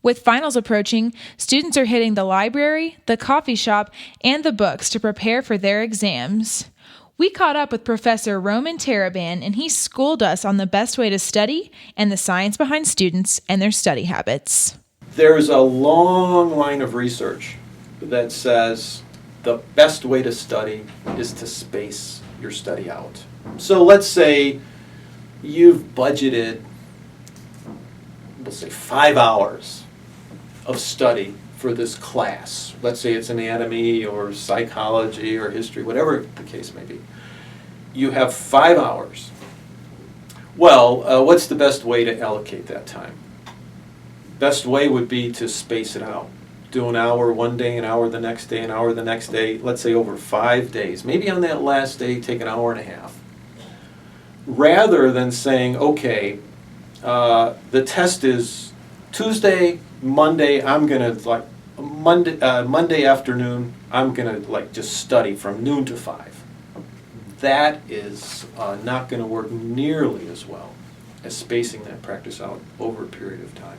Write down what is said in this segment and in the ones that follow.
With finals approaching, students are hitting the library, the coffee shop, and the books to prepare for their exams. We caught up with Professor Roman Taraban, and he schooled us on the best way to study and the science behind students and their study habits. There's a long line of research that says the best way to study is to space your study out. So let's say you've budgeted, we'll say 5 hours of study for this class. Let's say it's anatomy or psychology or history, whatever the case may be. You have 5 hours. Well, what's the best way to allocate that time? Best way would be to space it out. Do an hour one day, an hour the next day, an hour the next day, let's say over 5 days. Maybe on that last day, take an hour and a half. Rather than saying, okay, the test is Tuesday, Monday, I'm going to Monday afternoon, I'm going to just study from noon to 5. That is not going to work nearly as well as spacing that practice out over a period of time.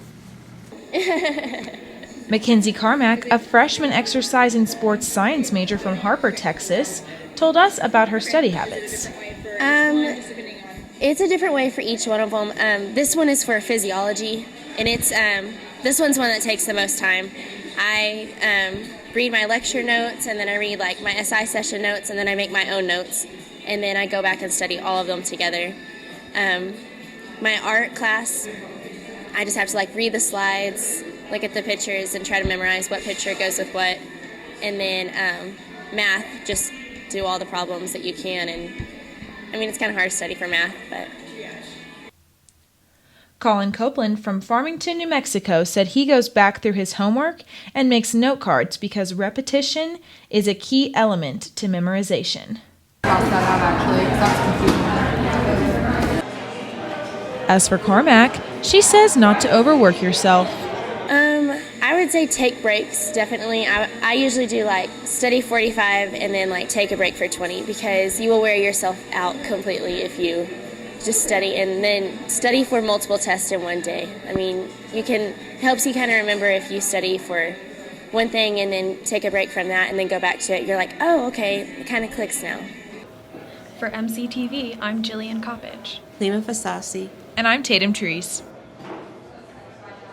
Mackenzie Carmack, a freshman exercise and sports science major from Harper, Texas, told us about her study habits. It's a different way for each one of them. This one is for physiology, and this one's one that takes the most time. I read my lecture notes, and then I read my SI session notes, and then I make my own notes, and then I go back and study all of them together. My art class, I just have to read the slides, look at the pictures, and try to memorize what picture goes with what. And then math, just do all the problems that you can. And it's kind of hard to study for math, but. Colin Copeland from Farmington, New Mexico said he goes back through his homework and makes note cards because repetition is a key element to memorization. As for Carmack, she says not to overwork yourself. I would say take breaks, definitely. I usually do study 45 and then take a break for 20 because you will wear yourself out completely if you just study and then study for multiple tests in one day. Helps you kind of remember if you study for one thing and then take a break from that and then go back to it. You're like, oh, okay, it kind of clicks now. For MCTV, I'm Jillian Coppage. Halima Fasasi. And I'm Taitum Trees.